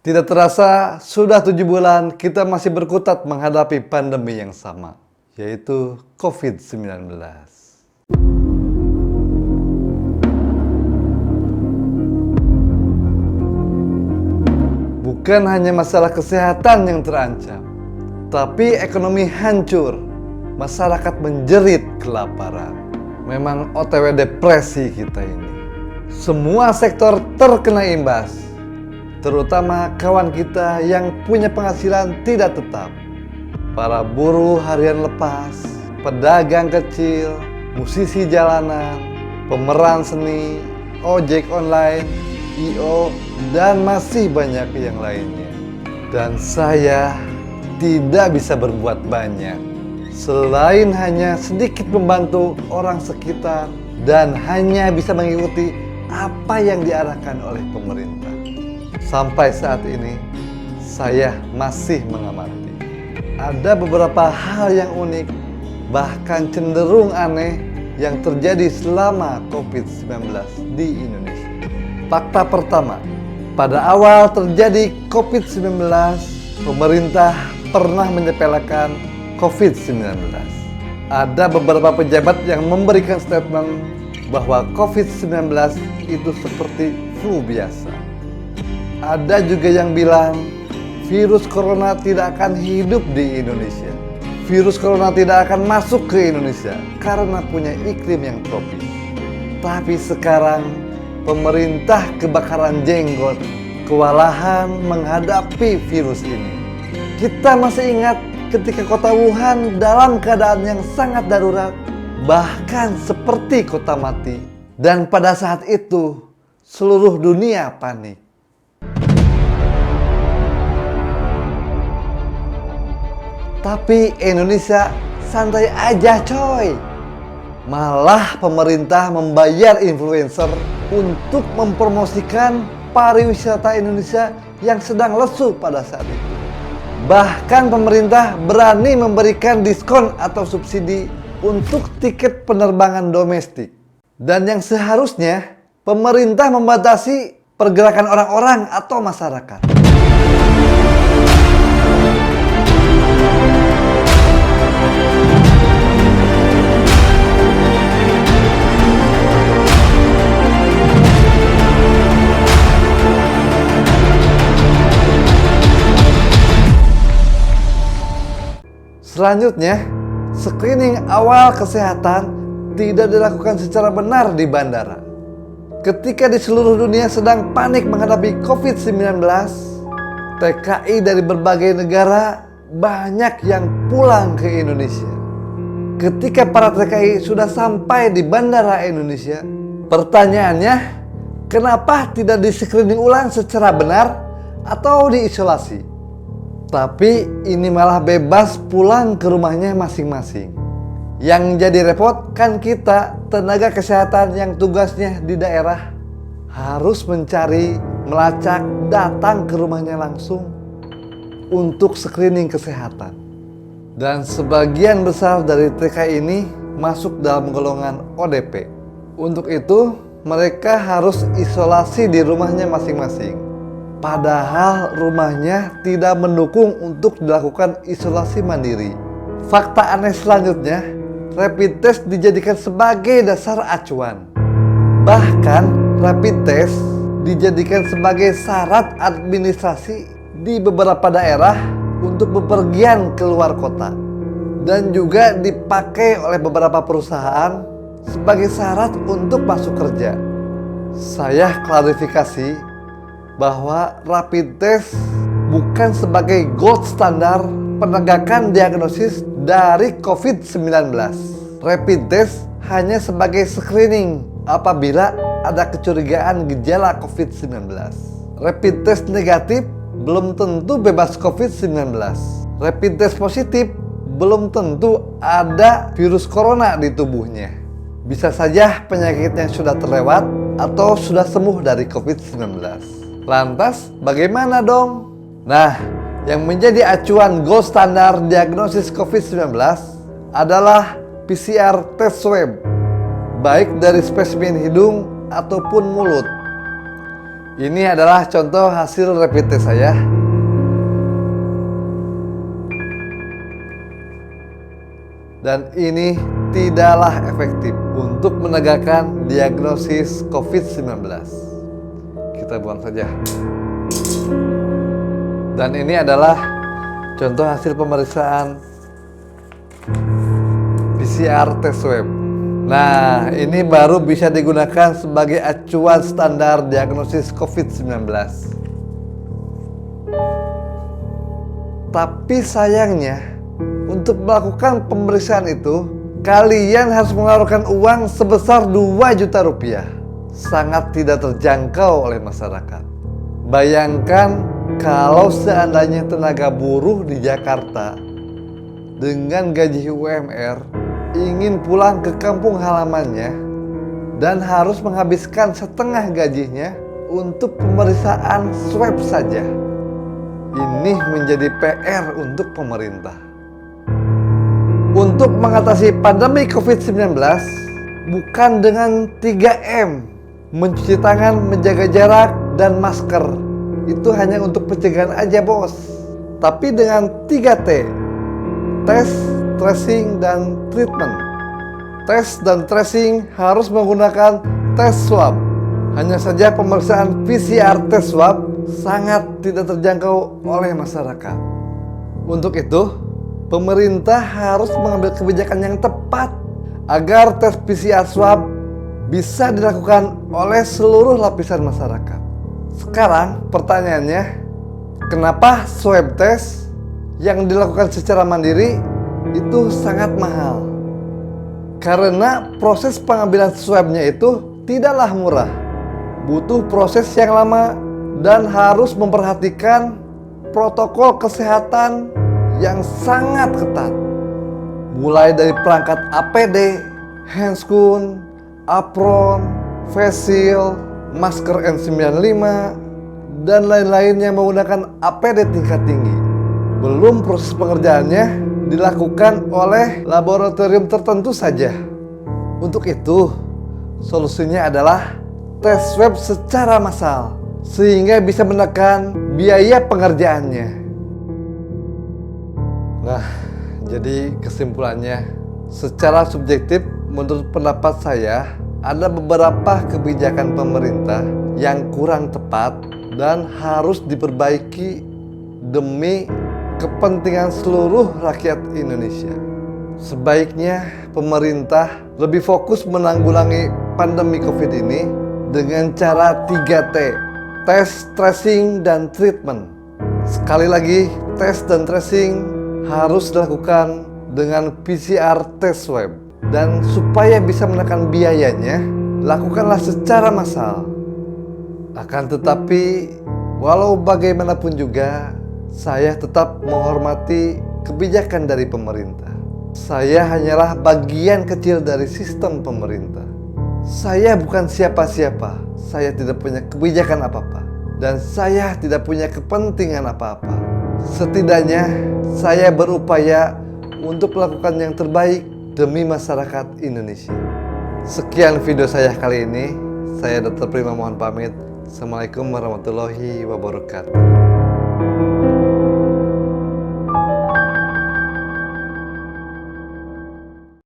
Tidak terasa, sudah 7 bulan kita masih berkutat menghadapi pandemi yang sama, yaitu COVID-19. Bukan hanya masalah kesehatan yang terancam, tapi ekonomi hancur, masyarakat menjerit kelaparan. Memang OTW depresi kita ini. Semua sektor terkena imbas, terutama kawan kita yang punya penghasilan tidak tetap. Para buruh harian lepas, pedagang kecil, musisi jalanan, pemeran seni, ojek online, IO, dan masih banyak yang lainnya. Dan saya tidak bisa berbuat banyak selain hanya sedikit membantu orang sekitar dan hanya bisa mengikuti apa yang diarahkan oleh pemerintah. Sampai saat ini, saya masih mengamati. Ada beberapa hal yang unik, bahkan cenderung aneh yang terjadi selama COVID-19 di Indonesia. Fakta pertama, pada awal terjadi COVID-19, pemerintah pernah menyepelekan COVID-19. Ada beberapa pejabat yang memberikan statement bahwa COVID-19 itu seperti flu biasa. Ada juga yang bilang virus corona tidak akan hidup di Indonesia. Virus corona tidak akan masuk ke Indonesia karena punya iklim yang tropis. Tapi sekarang pemerintah kebakaran jenggot, kewalahan menghadapi virus ini. Kita masih ingat ketika kota Wuhan dalam keadaan yang sangat darurat, bahkan seperti kota mati. Dan pada saat itu seluruh dunia panik. Tapi Indonesia santai aja coy. Malah pemerintah membayar influencer untuk mempromosikan pariwisata Indonesia yang sedang lesu pada saat itu. Bahkan pemerintah berani memberikan diskon atau subsidi untuk tiket penerbangan domestik. Dan yang seharusnya pemerintah membatasi pergerakan orang-orang atau masyarakat. Selanjutnya, screening awal kesehatan tidak dilakukan secara benar di bandara. Ketika di seluruh dunia sedang panik menghadapi COVID-19, TKI dari berbagai negara banyak yang pulang ke Indonesia. Ketika para TKI sudah sampai di bandara Indonesia, pertanyaannya, kenapa tidak di-screening ulang secara benar atau diisolasi? Tapi ini malah bebas pulang ke rumahnya masing-masing. Yang jadi repot kan kita, tenaga kesehatan yang tugasnya di daerah, harus mencari, melacak, datang ke rumahnya langsung untuk screening kesehatan. Dan sebagian besar dari TKI ini masuk dalam golongan ODP. Untuk itu mereka harus isolasi di rumahnya masing-masing. Padahal rumahnya tidak mendukung untuk dilakukan isolasi mandiri. Fakta aneh selanjutnya, rapid test dijadikan sebagai dasar acuan. Bahkan rapid test dijadikan sebagai syarat administrasi di beberapa daerah untuk bepergian keluar kota. Dan juga dipakai oleh beberapa perusahaan sebagai syarat untuk masuk kerja. Saya klarifikasi bahwa rapid test bukan sebagai gold standar penegakan diagnosis dari COVID-19. Rapid test hanya sebagai screening apabila ada kecurigaan gejala COVID-19. Rapid test negatif belum tentu bebas COVID-19. Rapid test positif belum tentu ada virus corona di tubuhnya. Bisa saja penyakitnya sudah terlewat atau sudah sembuh dari COVID-19. Lantas bagaimana dong? Nah, yang menjadi acuan gold standar diagnosis COVID-19 adalah PCR test swab, baik dari spesimen hidung ataupun mulut. Ini adalah contoh hasil rapid test saya. Dan ini tidaklah efektif untuk menegakkan diagnosis COVID-19. Kita buang saja. Dan ini adalah contoh hasil pemeriksaan PCR test swab. Nah, ini baru bisa digunakan sebagai acuan standar diagnosis COVID-19. Tapi sayangnya, untuk melakukan pemeriksaan itu, kalian harus mengeluarkan uang sebesar 2 juta rupiah. Sangat tidak terjangkau oleh masyarakat. Bayangkan kalau seandainya tenaga buruh di Jakarta dengan gaji UMR ingin pulang ke kampung halamannya dan harus menghabiskan setengah gajinya untuk pemeriksaan swab saja. Ini menjadi PR untuk pemerintah. Untuk mengatasi pandemi COVID-19 bukan dengan 3M, mencuci tangan, menjaga jarak, dan masker. Itu hanya untuk pencegahan aja, bos. Tapi dengan 3T, tes, tracing, dan treatment. Tes dan tracing harus menggunakan tes swab. Hanya saja pemeriksaan PCR tes swab sangat tidak terjangkau oleh masyarakat. Untuk itu, pemerintah harus mengambil kebijakan yang tepat agar tes PCR swab bisa dilakukan oleh seluruh lapisan masyarakat. Sekarang pertanyaannya, kenapa swab test yang dilakukan secara mandiri itu sangat mahal? Karena proses pengambilan swabnya itu tidaklah murah. Butuh proses yang lama dan harus memperhatikan protokol kesehatan yang sangat ketat. Mulai dari perangkat APD, handscoon, apron, face shield, masker N95, dan lain-lain yang menggunakan APD tingkat tinggi. Belum proses pengerjaannya dilakukan oleh laboratorium tertentu saja. Untuk itu, solusinya adalah tes swab secara massal, sehingga bisa menekan biaya pengerjaannya. Nah, jadi kesimpulannya, secara subjektif menurut pendapat saya, ada beberapa kebijakan pemerintah yang kurang tepat dan harus diperbaiki demi kepentingan seluruh rakyat Indonesia. Sebaiknya pemerintah lebih fokus menanggulangi pandemi COVID ini dengan cara 3T, tes, tracing, dan treatment. Sekali lagi, tes dan tracing harus dilakukan dengan PCR test swab. Dan supaya bisa menekan biayanya, lakukanlah secara massal. Akan tetapi, walau bagaimanapun juga, saya tetap menghormati kebijakan dari pemerintah. Saya hanyalah bagian kecil dari sistem pemerintah. Saya bukan siapa-siapa. Saya tidak punya kebijakan apa-apa. Dan saya tidak punya kepentingan apa-apa. Setidaknya, saya berupaya untuk melakukan yang terbaik demi masyarakat Indonesia. Sekian video saya kali ini. Saya Dr. Prima mohon pamit. Assalamualaikum warahmatullahi wabarakatuh.